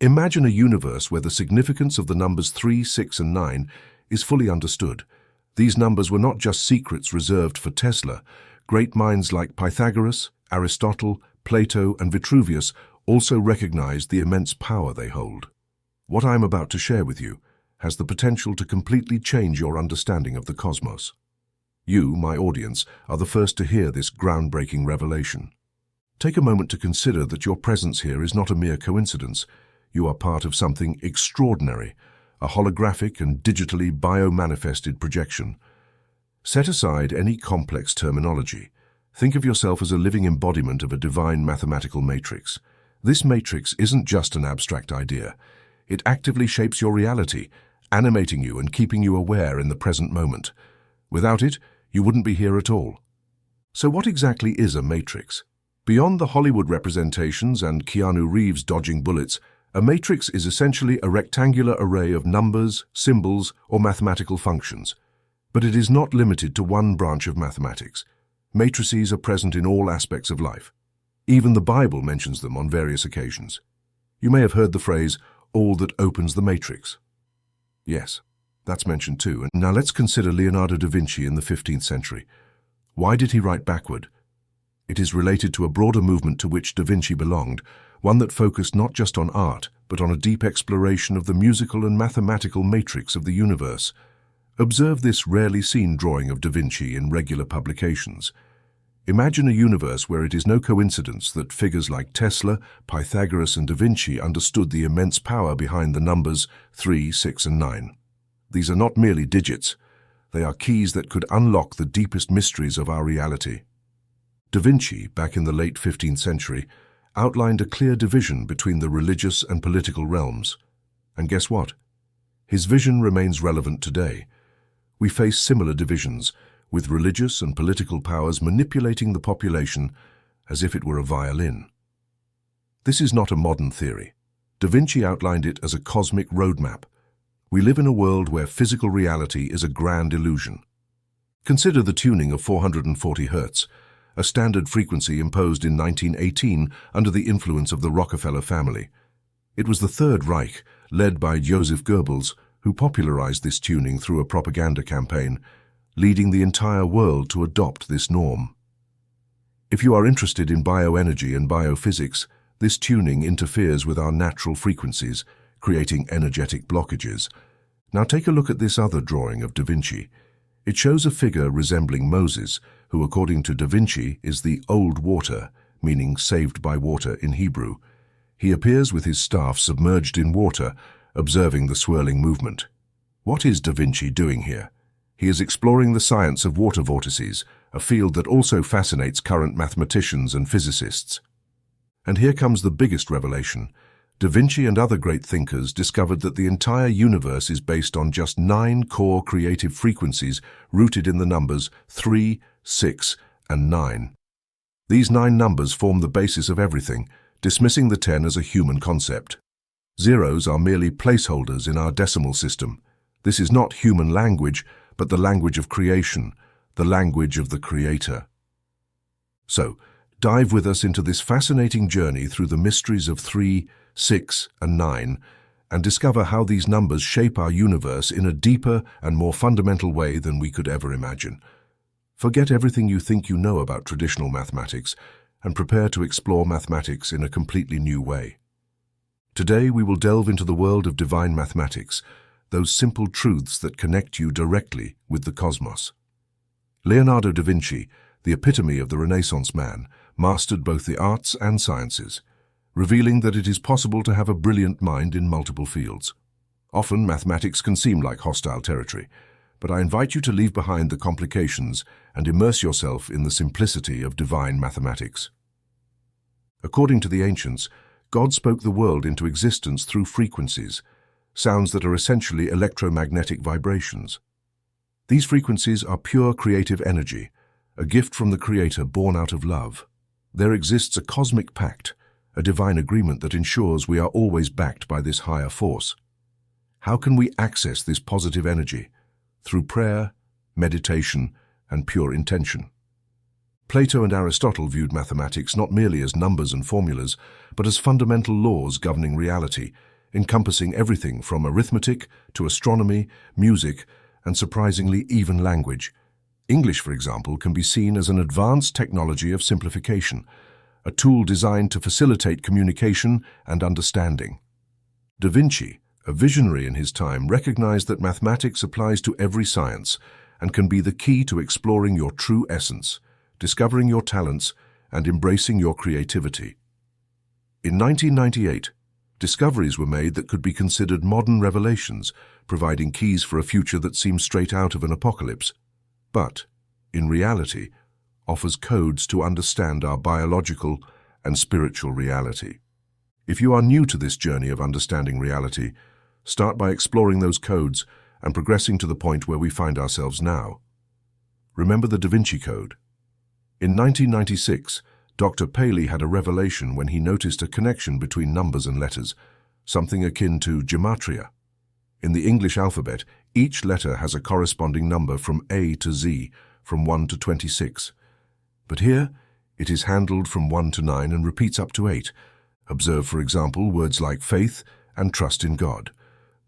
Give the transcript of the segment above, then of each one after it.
Imagine a universe where the significance of the numbers 3, 6, and 9 is fully understood. These numbers were not just secrets reserved for Tesla. Great minds like Pythagoras, Aristotle, Plato, and Vitruvius also recognized the immense power they hold. What I am about to share with you has the potential to completely change your understanding of the cosmos. You, my audience, are the first to hear this groundbreaking revelation. Take a moment to consider that your presence here is not a mere coincidence. You are part of something extraordinary, a holographic and digitally bio-manifested projection. Set aside any complex terminology. Think of yourself as a living embodiment of a divine mathematical matrix. This matrix isn't just an abstract idea. It actively shapes your reality, animating you and keeping you aware in the present moment. Without it, you wouldn't be here at all. So what exactly is a matrix? Beyond the Hollywood representations and Keanu Reeves dodging bullets, a matrix is essentially a rectangular array of numbers, symbols, or mathematical functions. But it is not limited to one branch of mathematics. Matrices are present in all aspects of life. Even the Bible mentions them on various occasions. You may have heard the phrase, "all that opens the matrix." Yes, that's mentioned too. And now let's consider Leonardo da Vinci in the 15th century. Why did he write backward? It is related to a broader movement to which da Vinci belonged, one that focused not just on art, but on a deep exploration of the musical and mathematical matrix of the universe. Observe this rarely seen drawing of da Vinci in regular publications. Imagine a universe where it is no coincidence that figures like Tesla, Pythagoras, and da Vinci understood the immense power behind the numbers 3, 6, and 9. These are not merely digits. They are keys that could unlock the deepest mysteries of our reality. Da Vinci, back in the late 15th century, outlined a clear division between the religious and political realms. And guess what? His vision remains relevant today. We face similar divisions, with religious and political powers manipulating the population as if it were a violin. This is not a modern theory. Da Vinci outlined it as a cosmic roadmap. We live in a world where physical reality is a grand illusion. Consider the tuning of 440 Hz, a standard frequency imposed in 1918 under the influence of the Rockefeller family. It was the Third Reich, led by Joseph Goebbels, who popularized this tuning through a propaganda campaign, leading the entire world to adopt this norm. If you are interested in bioenergy and biophysics, this tuning interferes with our natural frequencies, creating energetic blockages. Now take a look at this other drawing of Da Vinci. It shows a figure resembling Moses, who according to Da Vinci is the old water, meaning saved by water in Hebrew. He appears with his staff submerged in water, observing the swirling movement. What is Da Vinci doing here? He is exploring the science of water vortices, a field that also fascinates current mathematicians and physicists. And here comes the biggest revelation. Da Vinci and other great thinkers discovered that the entire universe is based on just 9 core creative frequencies rooted in the numbers 3, 6, and 9. These 9 numbers form the basis of everything, dismissing the 10 as a human concept. Zeros are merely placeholders in our decimal system. This is not human language, but the language of creation, the language of the Creator. So, dive with us into this fascinating journey through the mysteries of 3, 6, and 9, and discover how these numbers shape our universe in a deeper and more fundamental way than we could ever imagine. Forget everything you think you know about traditional mathematics and prepare to explore mathematics in a completely new way. Today we will delve into the world of divine mathematics, those simple truths that connect you directly with the cosmos. Leonardo da Vinci, the epitome of the Renaissance man, mastered both the arts and sciences, revealing that it is possible to have a brilliant mind in multiple fields. Often mathematics can seem like hostile territory, but I invite you to leave behind the complications and immerse yourself in the simplicity of divine mathematics. According to the ancients, God spoke the world into existence through frequencies, sounds that are essentially electromagnetic vibrations. These frequencies are pure creative energy, a gift from the Creator born out of love. There exists a cosmic pact, a divine agreement that ensures we are always backed by this higher force. How can we access this positive energy? Through prayer, meditation, and pure intention. Plato and Aristotle viewed mathematics not merely as numbers and formulas, but as fundamental laws governing reality, encompassing everything from arithmetic to astronomy, music, and surprisingly even language. English, for example, can be seen as an advanced technology of simplification, a tool designed to facilitate communication and understanding. Da Vinci, a visionary in his time, recognized that mathematics applies to every science and can be the key to exploring your true essence, discovering your talents, and embracing your creativity. In 1998, discoveries were made that could be considered modern revelations, providing keys for a future that seems straight out of an apocalypse, but, in reality, offers codes to understand our biological and spiritual reality. If you are new to this journey of understanding reality, start by exploring those codes and progressing to the point where we find ourselves now. Remember the Da Vinci Code. In 1996, Dr. Paley had a revelation when he noticed a connection between numbers and letters, something akin to gematria. In the English alphabet, each letter has a corresponding number from A to Z, from 1 to 26. But here, it is handled from 1 to 9 and repeats up to 8. Observe, for example, words like faith and trust in God.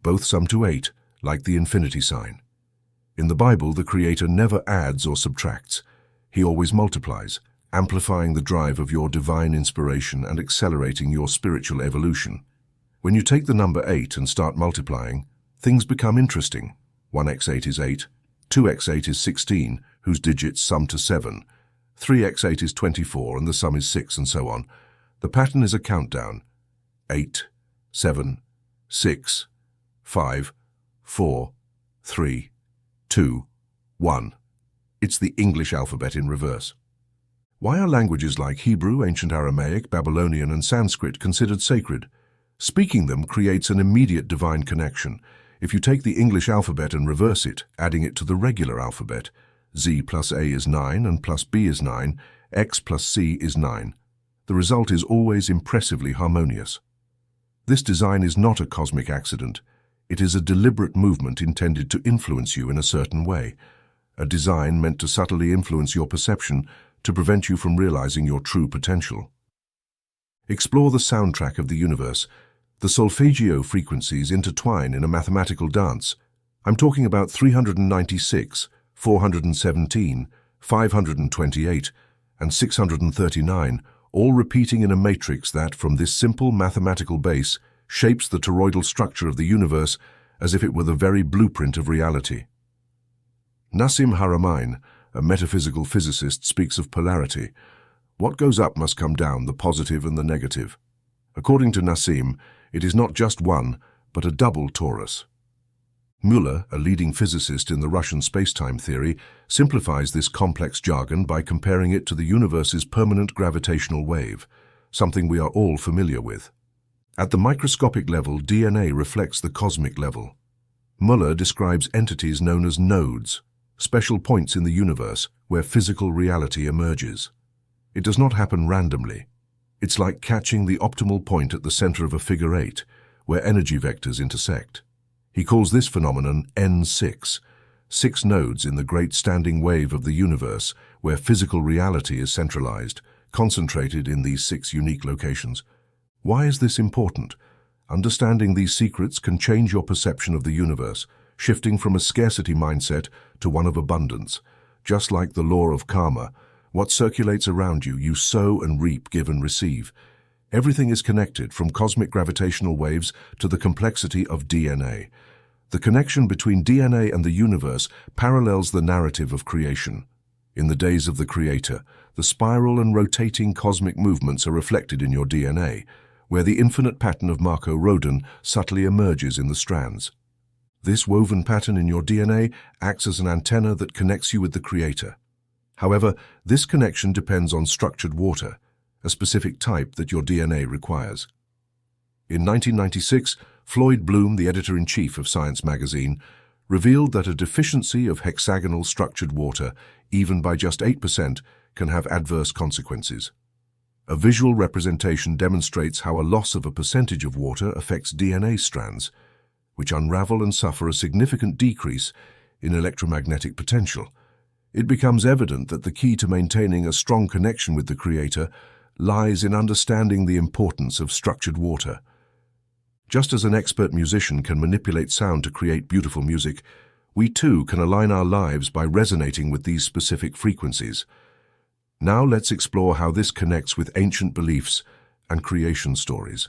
Both sum to 8, like the infinity sign. In the Bible, the Creator never adds or subtracts. He always multiplies, amplifying the drive of your divine inspiration and accelerating your spiritual evolution. When you take the number 8 and start multiplying, things become interesting. 1x8 is 8, 2x8 is 16, whose digits sum to 7, 3x8 is 24, and the sum is 6, and so on. The pattern is a countdown. 8, 7, 6, 5, 4, 3, 2, 1. It's the English alphabet in reverse. Why are languages like Hebrew, ancient Aramaic, Babylonian, and Sanskrit considered sacred? Speaking them creates an immediate divine connection. If you take the English alphabet and reverse it, adding it to the regular alphabet, Z plus A is 9 and plus B is 9, X plus C is 9. The result is always impressively harmonious. This design is not a cosmic accident. It is a deliberate movement intended to influence you in a certain way, a design meant to subtly influence your perception to prevent you from realizing your true potential. Explore the soundtrack of the universe. The solfeggio frequencies intertwine in a mathematical dance. I'm talking about 396, 417, 528, and 639, all repeating in a matrix that, from this simple mathematical base, shapes the toroidal structure of the universe as if it were the very blueprint of reality. Nassim Haramein, a metaphysical physicist, speaks of polarity. What goes up must come down, the positive and the negative. According to Nassim, it is not just one, but a double torus. Müller, a leading physicist in the Russian spacetime theory, simplifies this complex jargon by comparing it to the universe's permanent gravitational wave, something we are all familiar with. At the microscopic level, DNA reflects the cosmic level. Müller describes entities known as nodes, special points in the universe where physical reality emerges. It does not happen randomly. It's like catching the optimal point at the center of a figure 8, where energy vectors intersect. He calls this phenomenon N6, 6 nodes in the great standing wave of the universe where physical reality is centralized, concentrated in these 6 unique locations. Why is this important? Understanding these secrets can change your perception of the universe, shifting from a scarcity mindset to one of abundance. Just like the law of karma, what circulates around you, you sow and reap, give and receive. Everything is connected, from cosmic gravitational waves to the complexity of DNA. The connection between DNA and the universe parallels the narrative of creation. In the days of the Creator, the spiral and rotating cosmic movements are reflected in your DNA, where the infinite pattern of Marco Rodin subtly emerges in the strands. This woven pattern in your DNA acts as an antenna that connects you with the Creator. However, this connection depends on structured water, a specific type that your DNA requires. In 1996, Floyd Bloom, the editor-in-chief of Science magazine, revealed that a deficiency of hexagonal structured water, even by just 8%, can have adverse consequences. A visual representation demonstrates how a loss of a percentage of water affects DNA strands, which unravel and suffer a significant decrease in electromagnetic potential. It becomes evident that the key to maintaining a strong connection with the Creator lies in understanding the importance of structured water. Just as an expert musician can manipulate sound to create beautiful music, we too can align our lives by resonating with these specific frequencies. Now let's explore how this connects with ancient beliefs and creation stories.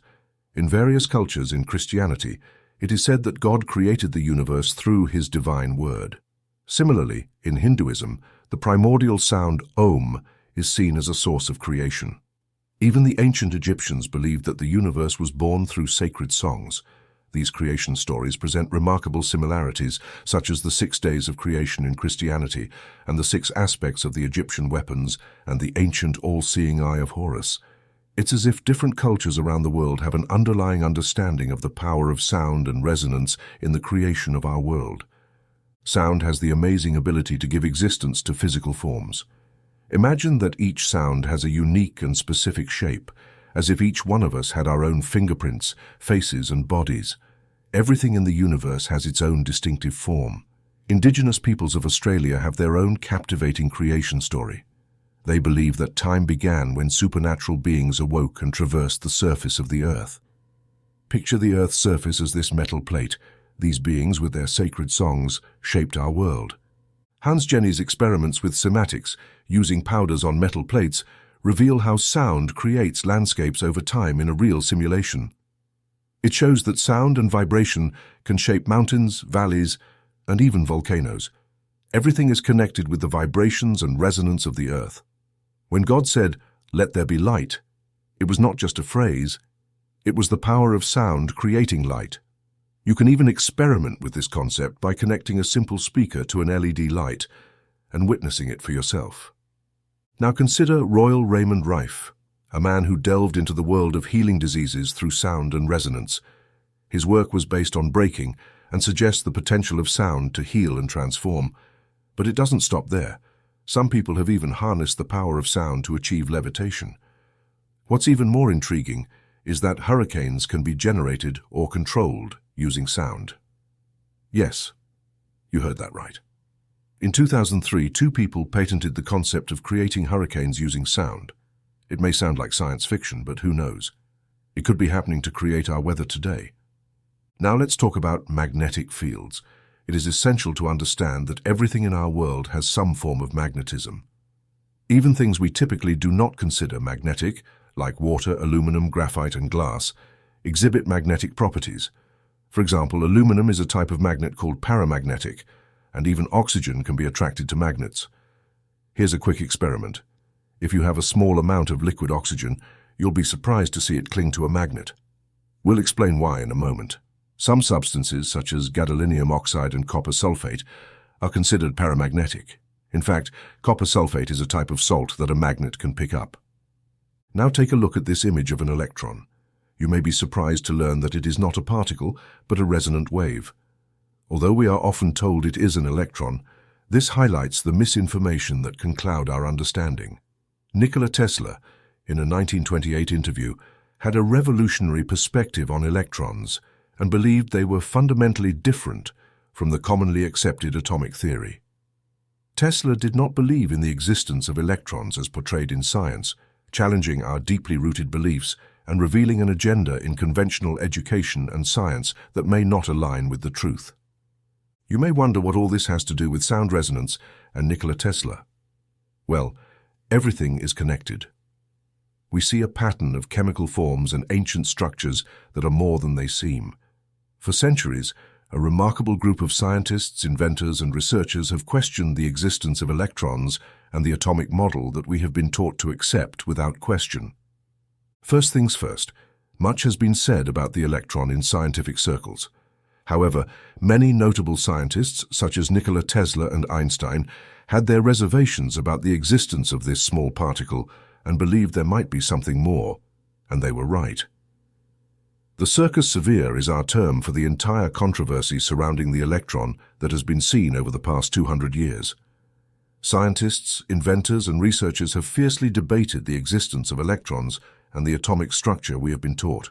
In various cultures in Christianity, it is said that God created the universe through His divine word. Similarly, in Hinduism, the primordial sound Om is seen as a source of creation. Even the ancient Egyptians believed that the universe was born through sacred songs. These creation stories present remarkable similarities, such as the 6 days of creation in Christianity and the 6 aspects of the Egyptian weapons and the ancient all-seeing eye of Horus. It's as if different cultures around the world have an underlying understanding of the power of sound and resonance in the creation of our world. Sound has the amazing ability to give existence to physical forms. Imagine that each sound has a unique and specific shape, as if each one of us had our own fingerprints, faces, and bodies. Everything in the universe has its own distinctive form. Indigenous peoples of Australia have their own captivating creation story. They believe that time began when supernatural beings awoke and traversed the surface of the earth. Picture the earth's surface as this metal plate. These beings, with their sacred songs, shaped our world. Hans Jenny's experiments with cymatics, using powders on metal plates, reveal how sound creates landscapes over time in a real simulation. It shows that sound and vibration can shape mountains, valleys, and even volcanoes. Everything is connected with the vibrations and resonance of the earth. When God said, "Let there be light," it was not just a phrase, it was the power of sound creating light. You can even experiment with this concept by connecting a simple speaker to an LED light and witnessing it for yourself. Now consider Royal Raymond Rife, a man who delved into the world of healing diseases through sound and resonance. His work was based on breaking and suggests the potential of sound to heal and transform. But it doesn't stop there. Some people have even harnessed the power of sound to achieve levitation. What's even more intriguing is that hurricanes can be generated or controlled using sound. Yes, you heard that right. In 2003, 2 people patented the concept of creating hurricanes using sound. It may sound like science fiction, but who knows? It could be happening to create our weather today. Now let's talk about magnetic fields. It is essential to understand that everything in our world has some form of magnetism. Even things we typically do not consider magnetic, like water, aluminum, graphite, and glass, exhibit magnetic properties. For example, aluminum is a type of magnet called paramagnetic, and even oxygen can be attracted to magnets. Here's a quick experiment. If you have a small amount of liquid oxygen, you'll be surprised to see it cling to a magnet. We'll explain why in a moment. Some substances, such as gadolinium oxide and copper sulfate, are considered paramagnetic. In fact, copper sulfate is a type of salt that a magnet can pick up. Now take a look at this image of an electron. You may be surprised to learn that it is not a particle, but a resonant wave. Although we are often told it is an electron, this highlights the misinformation that can cloud our understanding. Nikola Tesla, in a 1928 interview, had a revolutionary perspective on electrons and believed they were fundamentally different from the commonly accepted atomic theory. Tesla did not believe in the existence of electrons as portrayed in science, challenging our deeply rooted beliefs and revealing an agenda in conventional education and science that may not align with the truth. You may wonder what all this has to do with sound resonance and Nikola Tesla. Well, everything is connected. We see a pattern of chemical forms and ancient structures that are more than they seem. For centuries, a remarkable group of scientists, inventors, and researchers have questioned the existence of electrons and the atomic model that we have been taught to accept without question. First things first, much has been said about the electron in scientific circles. However, many notable scientists, such as Nikola Tesla and Einstein, had their reservations about the existence of this small particle and believed there might be something more, and they were right. The circus severe is our term for the entire controversy surrounding the electron that has been seen over the past 200 years. Scientists, inventors, and researchers have fiercely debated the existence of electrons and the atomic structure we have been taught.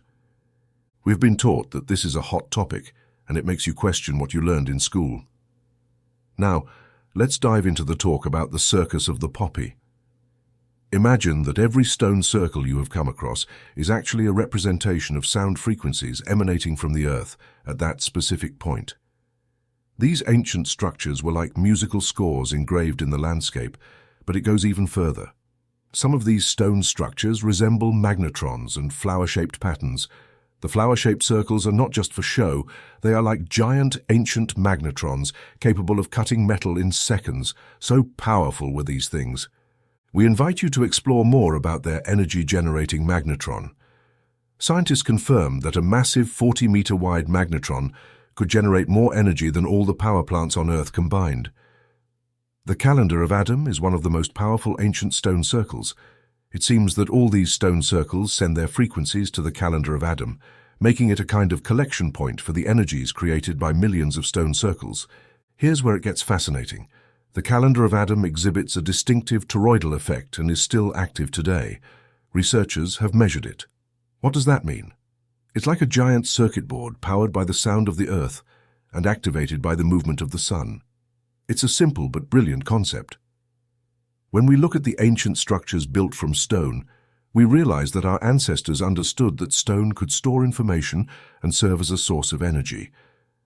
We have been taught that this is a hot topic, and it makes you question what you learned in school. Now, let's dive into the talk about the circus of the poppy. Imagine that every stone circle you have come across is actually a representation of sound frequencies emanating from the earth at that specific point. These ancient structures were like musical scores engraved in the landscape, but it goes even further. Some of these stone structures resemble magnetrons and flower-shaped patterns. The flower-shaped circles are not just for show, they are like giant ancient magnetrons capable of cutting metal in seconds. So powerful were these things. We invite you to explore more about their energy-generating magnetron. Scientists confirm that a massive 40-meter-wide magnetron could generate more energy than all the power plants on Earth combined. The calendar of Adam is one of the most powerful ancient stone circles. It seems that all these stone circles send their frequencies to the calendar of Adam, making it a kind of collection point for the energies created by millions of stone circles. Here's where it gets fascinating. The calendar of Adam exhibits a distinctive toroidal effect and is still active today. Researchers have measured it. What does that mean? It's like a giant circuit board powered by the sound of the earth and activated by the movement of the sun. It's a simple but brilliant concept. When we look at the ancient structures built from stone, we realize that our ancestors understood that stone could store information and serve as a source of energy.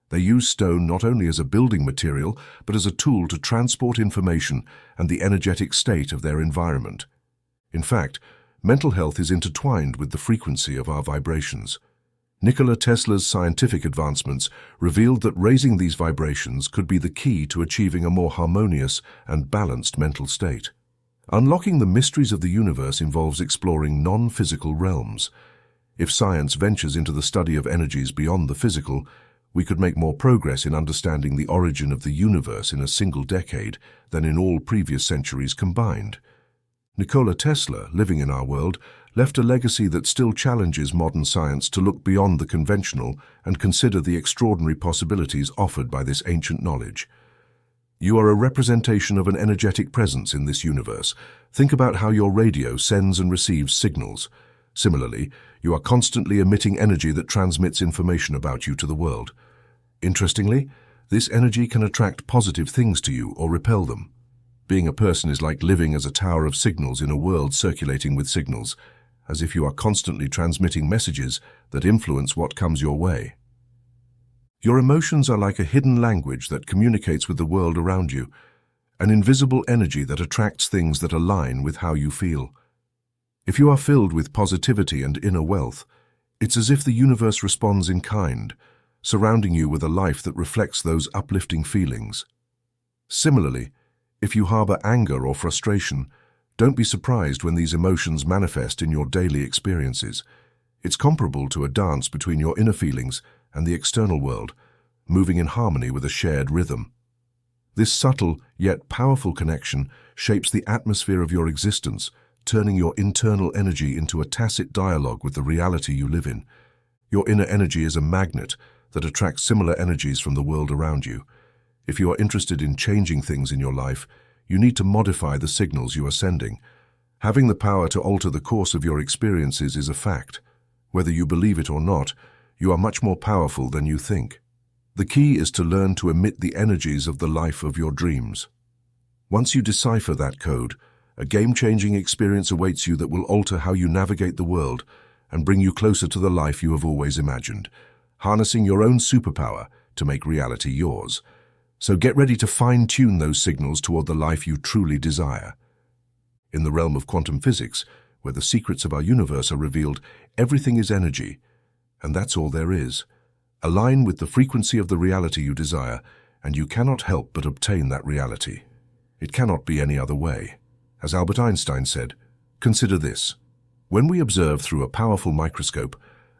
They used stone not only as a building material, but as a tool to transport information and the energetic state of their environment. In fact, mental health is intertwined with the frequency of our vibrations. Nikola Tesla's scientific advancements revealed that raising these vibrations could be the key to achieving a more harmonious and balanced mental state. Unlocking the mysteries of the universe involves exploring non-physical realms. If science ventures into the study of energies beyond the physical, we could make more progress in understanding the origin of the universe in a single decade than in all previous centuries combined. Nikola Tesla, living in our world, left a legacy that still challenges modern science to look beyond the conventional and consider the extraordinary possibilities offered by this ancient knowledge. You are a representation of an energetic presence in this universe. Think about how your radio sends and receives signals. Similarly, you are constantly emitting energy that transmits information about you to the world. Interestingly, this energy can attract positive things to you or repel them. Being a person is like living as a tower of signals in a world circulating with signals, as if you are constantly transmitting messages that influence what comes your way. Your emotions are like a hidden language that communicates with the world around you, an invisible energy that attracts things that align with how you feel. If you are filled with positivity and inner wealth, it's as if the universe responds in kind, surrounding you with a life that reflects those uplifting feelings. Similarly, if you harbor anger or frustration, don't be surprised when these emotions manifest in your daily experiences. It's comparable to a dance between your inner feelings and the external world, moving in harmony with a shared rhythm. This subtle yet powerful connection shapes the atmosphere of your existence, turning your internal energy into a tacit dialogue with the reality you live in. Your inner energy is a magnet that attracts similar energies from the world around you. If you are interested in changing things in your life, you need to modify the signals you are sending. Having the power to alter the course of your experiences is a fact. Whether you believe it or not, you are much more powerful than you think. The key is to learn to emit the energies of the life of your dreams. Once you decipher that code, a game-changing experience awaits you that will alter how you navigate the world and bring you closer to the life you have always imagined, harnessing your own superpower to make reality yours. So get ready to fine-tune those signals toward the life you truly desire. In the realm of quantum physics, where the secrets of our universe are revealed, everything is energy, and that's all there is. Align with the frequency of the reality you desire, and you cannot help but obtain that reality. It cannot be any other way. As Albert Einstein said, consider this. When we observe through a powerful microscope,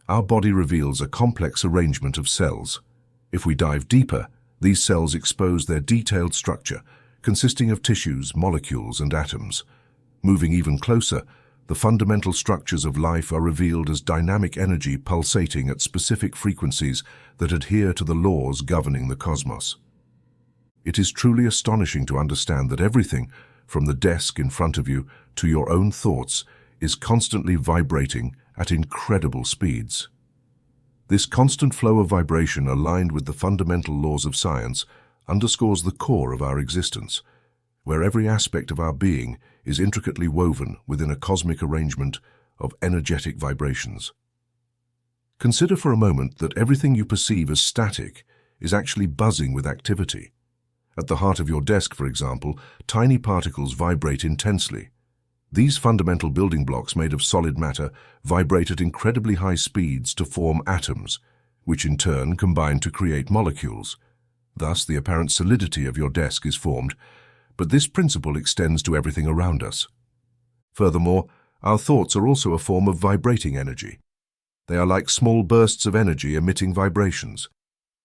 our body reveals a complex arrangement of cells. If we dive deeper, these cells expose their detailed structure, consisting of tissues, molecules, and atoms. Moving even closer, the fundamental structures of life are revealed as dynamic energy pulsating at specific frequencies that adhere to the laws governing the cosmos. It is truly astonishing to understand that everything, from the desk in front of you to your own thoughts, is constantly vibrating at incredible speeds. This constant flow of vibration, aligned with the fundamental laws of science, underscores the core of our existence. where every aspect of our being is intricately woven within a cosmic arrangement of energetic vibrations. Consider for a moment that everything you perceive as static is actually buzzing with activity. At the heart of your desk, for example, tiny particles vibrate intensely. These fundamental building blocks made of solid matter vibrate at incredibly high speeds to form atoms, which in turn combine to create molecules. Thus, the apparent solidity of your desk is formed, but this principle extends to everything around us. Furthermore, our thoughts are also a form of vibrating energy. They are like small bursts of energy emitting vibrations.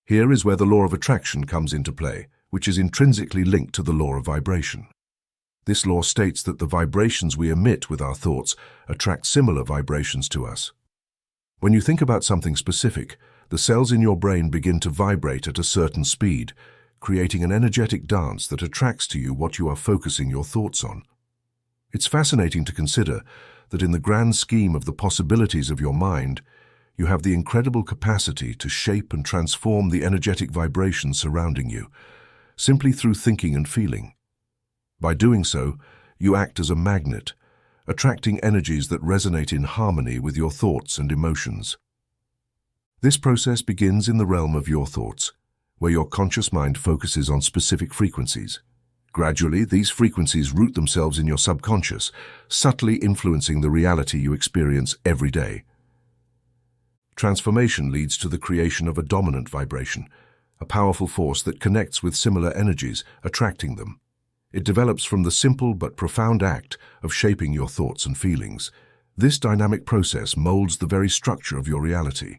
Here is where the law of attraction comes into play, which is intrinsically linked to the law of vibration. This law states that the vibrations we emit with our thoughts attract similar vibrations to us. When you think about something specific, the cells in your brain begin to vibrate at a certain speed, creating an energetic dance that attracts to you what you are focusing your thoughts on. It's fascinating to consider that in the grand scheme of the possibilities of your mind, you have the incredible capacity to shape and transform the energetic vibrations surrounding you, simply through thinking and feeling. By doing so, you act as a magnet, attracting energies that resonate in harmony with your thoughts and emotions. This process begins in the realm of your thoughts, where your conscious mind focuses on specific frequencies. Gradually, these frequencies root themselves in your subconscious, subtly influencing the reality you experience every day. Transformation leads to the creation of a dominant vibration, a powerful force that connects with similar energies, attracting them. It develops from the simple but profound act of shaping your thoughts and feelings. This dynamic process molds the very structure of your reality.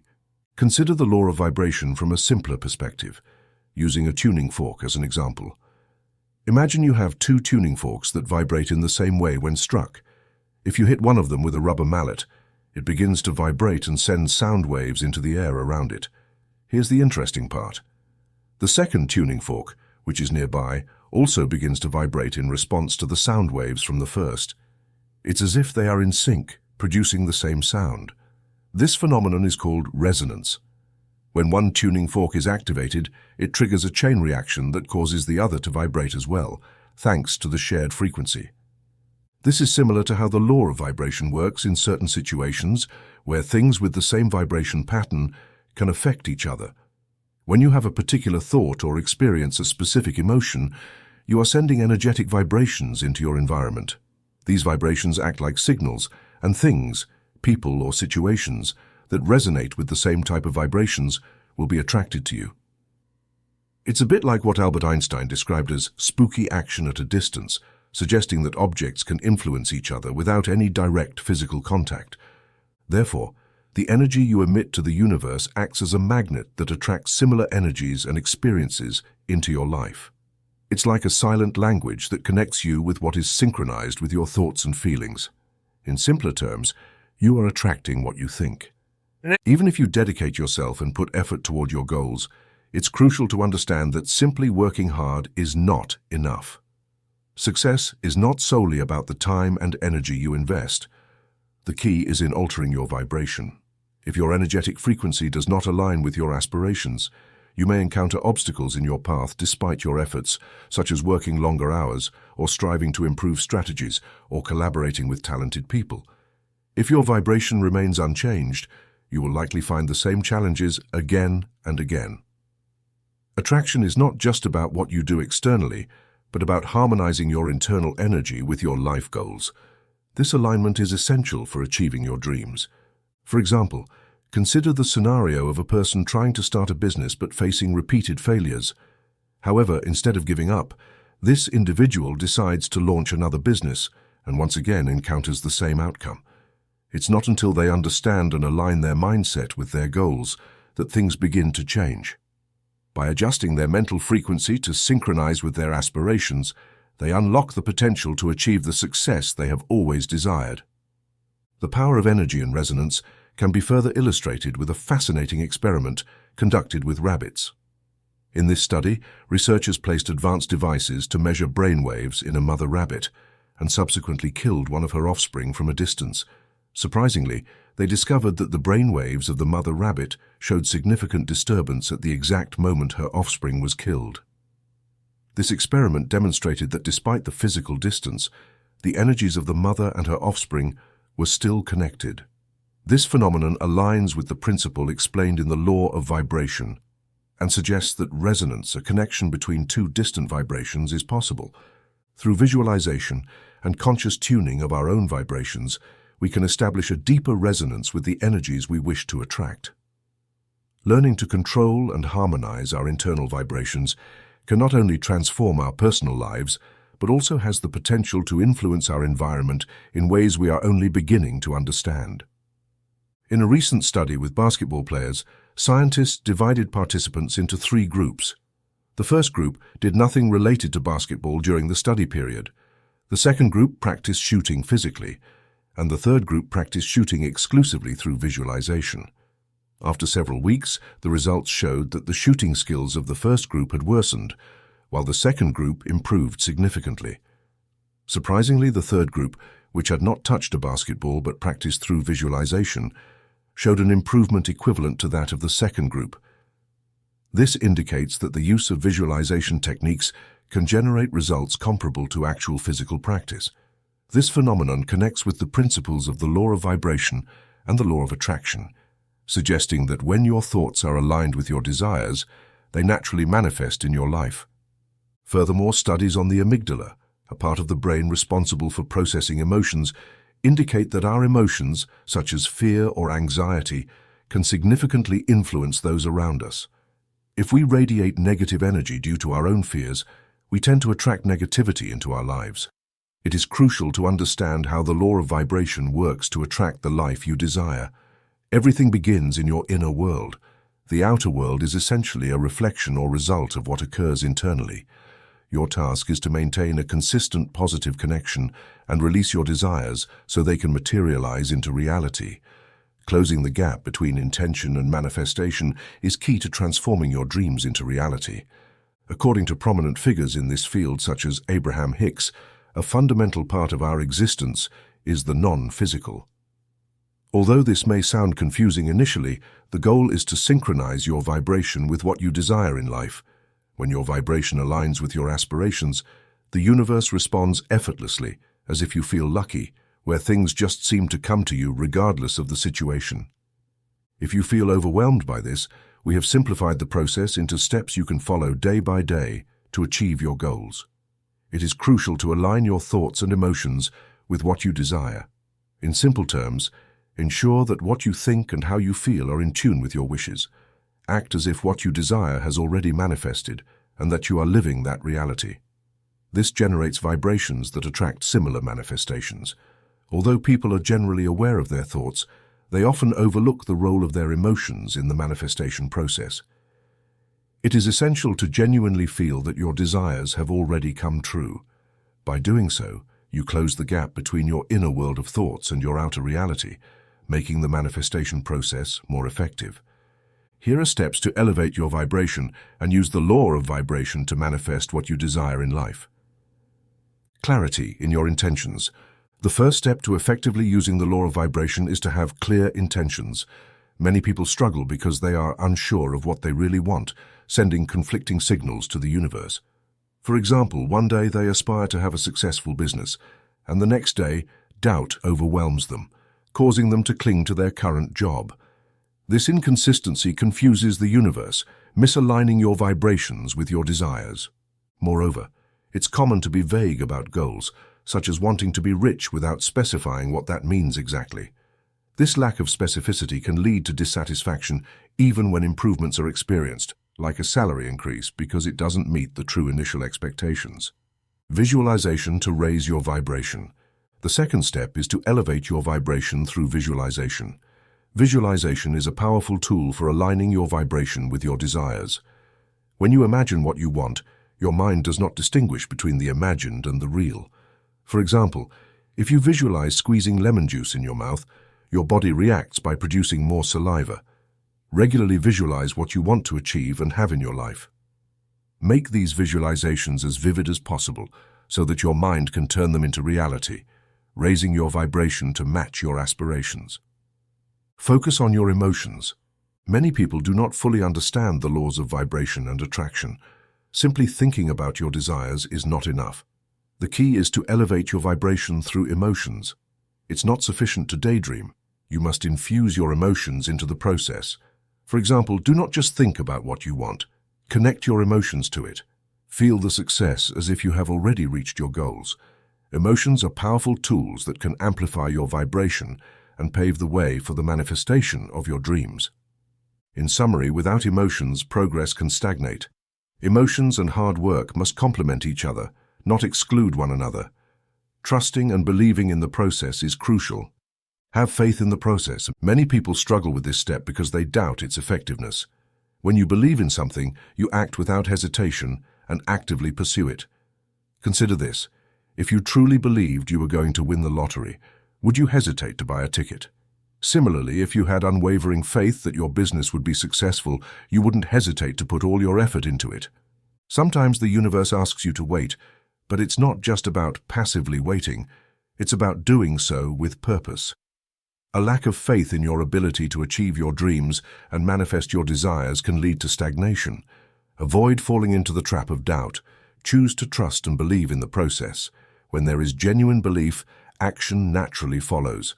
Consider the law of vibration from a simpler perspective, using a tuning fork as an example. Imagine you have two tuning forks that vibrate in the same way when struck. If you hit one of them with a rubber mallet, it begins to vibrate and send sound waves into the air around it. Here's the interesting part. The second tuning fork, which is nearby, also begins to vibrate in response to the sound waves from the first. It's as if they are in sync, producing the same sound. This phenomenon is called resonance. When one tuning fork is activated, it triggers a chain reaction that causes the other to vibrate as well, thanks to the shared frequency. This is similar to how the law of vibration works in certain situations where things with the same vibration pattern can affect each other. When you have a particular thought or experience a specific emotion, you are sending energetic vibrations into your environment. These vibrations act like signals, and things, people or situations, that resonate with the same type of vibrations will be attracted to you. It's a bit like what Albert Einstein described as spooky action at a distance, suggesting that objects can influence each other without any direct physical contact. Therefore, the energy you emit to the universe acts as a magnet that attracts similar energies and experiences into your life. It's like a silent language that connects you with what is synchronized with your thoughts and feelings. In simpler terms, you are attracting what you think. Even if you dedicate yourself and put effort toward your goals, it's crucial to understand that simply working hard is not enough. Success is not solely about the time and energy you invest. The key is in altering your vibration. If your energetic frequency does not align with your aspirations, you may encounter obstacles in your path despite your efforts, such as working longer hours, or striving to improve strategies, or collaborating with talented people. If your vibration remains unchanged, you will likely find the same challenges again and again. Attraction is not just about what you do externally, but about harmonizing your internal energy with your life goals. This alignment is essential for achieving your dreams. For example, consider the scenario of a person trying to start a business but facing repeated failures. However, instead of giving up, this individual decides to launch another business and once again encounters the same outcome. It's not until they understand and align their mindset with their goals that things begin to change. By adjusting their mental frequency to synchronize with their aspirations, they unlock the potential to achieve the success they have always desired. The power of energy and resonance can be further illustrated with a fascinating experiment conducted with rabbits. In this study, researchers placed advanced devices to measure brain waves in a mother rabbit and subsequently killed one of her offspring from a distance. Surprisingly, they discovered that the brain waves of the mother rabbit showed significant disturbance at the exact moment her offspring was killed. This experiment demonstrated that despite the physical distance, the energies of the mother and her offspring were still connected. This phenomenon aligns with the principle explained in the law of vibration and suggests that resonance, a connection between two distant vibrations, is possible. Through visualization and conscious tuning of our own vibrations, we can establish a deeper resonance with the energies we wish to attract. Learning to control and harmonize our internal vibrations can not only transform our personal lives, but also has the potential to influence our environment in ways we are only beginning to understand. In a recent study with basketball players, scientists divided participants into 3 groups. The first group did nothing related to basketball during the study period. The second group practiced shooting physically, and the third group practiced shooting exclusively through visualization. After several weeks, the results showed that the shooting skills of the first group had worsened, while the second group improved significantly. Surprisingly, the third group, which had not touched a basketball but practiced through visualization, showed an improvement equivalent to that of the second group. This indicates that the use of visualization techniques can generate results comparable to actual physical practice. This phenomenon connects with the principles of the law of vibration and the law of attraction, suggesting that when your thoughts are aligned with your desires, they naturally manifest in your life. Furthermore, studies on the amygdala, a part of the brain responsible for processing emotions, indicate that our emotions, such as fear or anxiety, can significantly influence those around us. If we radiate negative energy due to our own fears, we tend to attract negativity into our lives. It is crucial to understand how the law of vibration works to attract the life you desire. Everything begins in your inner world. The outer world is essentially a reflection or result of what occurs internally. Your task is to maintain a consistent positive connection and release your desires so they can materialize into reality. Closing the gap between intention and manifestation is key to transforming your dreams into reality. According to prominent figures in this field such as Abraham Hicks, a fundamental part of our existence is the non-physical. Although this may sound confusing initially, the goal is to synchronize your vibration with what you desire in life. When your vibration aligns with your aspirations, the universe responds effortlessly, as if you feel lucky, where things just seem to come to you regardless of the situation. If you feel overwhelmed by this, we have simplified the process into steps you can follow day by day to achieve your goals. It is crucial to align your thoughts and emotions with what you desire. In simple terms, ensure that what you think and how you feel are in tune with your wishes. Act as if what you desire has already manifested and that you are living that reality. This generates vibrations that attract similar manifestations. Although people are generally aware of their thoughts, they often overlook the role of their emotions in the manifestation process. It is essential to genuinely feel that your desires have already come true. By doing so, you close the gap between your inner world of thoughts and your outer reality, making the manifestation process more effective. Here are steps to elevate your vibration and use the law of vibration to manifest what you desire in life. Clarity in your intentions. The first step to effectively using the law of vibration is to have clear intentions. Many people struggle because they are unsure of what they really want, sending conflicting signals to the universe. For example, one day they aspire to have a successful business, and the next day, doubt overwhelms them, causing them to cling to their current job. This inconsistency confuses the universe, misaligning your vibrations with your desires. Moreover, it's common to be vague about goals, such as wanting to be rich without specifying what that means exactly. This lack of specificity can lead to dissatisfaction even when improvements are experienced, like a salary increase, because it doesn't meet the true initial expectations. Visualization to raise your vibration. The second step is to elevate your vibration through visualization. Visualization is a powerful tool for aligning your vibration with your desires. When you imagine what you want, your mind does not distinguish between the imagined and the real. For example, if you visualize squeezing lemon juice in your mouth, your body reacts by producing more saliva. Regularly visualize what you want to achieve and have in your life. Make these visualizations as vivid as possible so that your mind can turn them into reality, raising your vibration to match your aspirations. Focus on your emotions. Many people do not fully understand the laws of vibration and attraction. Simply thinking about your desires is not enough. The key is to elevate your vibration through emotions. It's not sufficient to daydream. You must infuse your emotions into the process. For example, do not just think about what you want. Connect your emotions to it. Feel the success as if you have already reached your goals. Emotions are powerful tools that can amplify your vibration and pave the way for the manifestation of your dreams. In summary, without emotions, progress can stagnate. Emotions and hard work must complement each other, not exclude one another. Trusting and believing in the process is crucial. Have faith in the process. Many people struggle with this step because they doubt its effectiveness. When you believe in something, you act without hesitation and actively pursue it. Consider this. If you truly believed you were going to win the lottery, would you hesitate to buy a ticket? Similarly, if you had unwavering faith that your business would be successful, you wouldn't hesitate to put all your effort into it. Sometimes the universe asks you to wait, but it's not just about passively waiting. It's about doing so with purpose. A lack of faith in your ability to achieve your dreams and manifest your desires can lead to stagnation. Avoid falling into the trap of doubt. Choose to trust and believe in the process. When there is genuine belief, action naturally follows.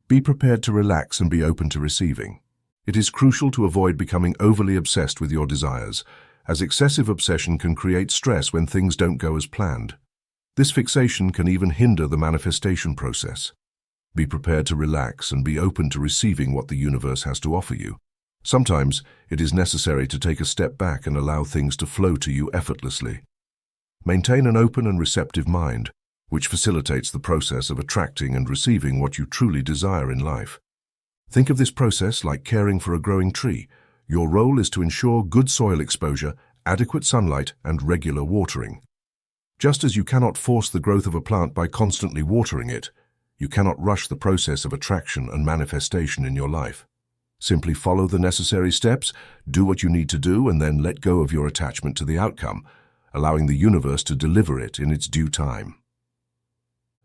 Be prepared to relax and be open to receiving. It is crucial to avoid becoming overly obsessed with your desires, as excessive obsession can create stress when things don't go as planned. This fixation can even hinder the manifestation process. Be prepared to relax and be open to receiving what the universe has to offer you. Sometimes it is necessary to take a step back and allow things to flow to you effortlessly. Maintain an open and receptive mind, which facilitates the process of attracting and receiving what you truly desire in life. Think of this process like caring for a growing tree. Your role is to ensure good soil exposure, adequate sunlight, and regular watering. Just as you cannot force the growth of a plant by constantly watering it, you cannot rush the process of attraction and manifestation in your life. Simply follow the necessary steps, do what you need to do, and then let go of your attachment to the outcome, allowing the universe to deliver it in its due time.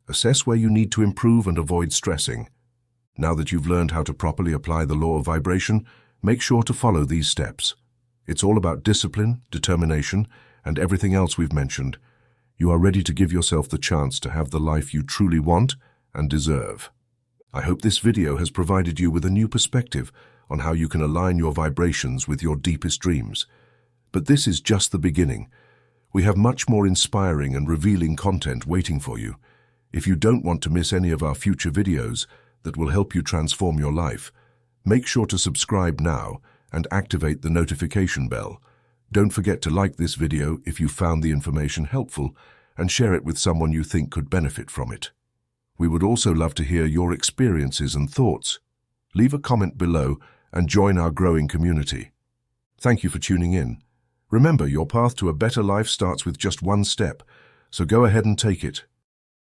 Assess where you need to improve and avoid stressing. Now that you've learned how to properly apply the law of vibration, make sure to follow these steps. It's all about discipline, determination, and everything else we've mentioned. You are ready to give yourself the chance to have the life you truly want and deserve. I hope this video has provided you with a new perspective on how you can align your vibrations with your deepest dreams. But this is just the beginning. We have much more inspiring and revealing content waiting for you. If you don't want to miss any of our future videos that will help you transform your life, make sure to subscribe now and activate the notification bell. Don't forget to like this video if you found the information helpful and share it with someone you think could benefit from it. We would also love to hear your experiences and thoughts. Leave a comment below and join our growing community. Thank you for tuning in. Remember, your path to a better life starts with just one step, so go ahead and take it.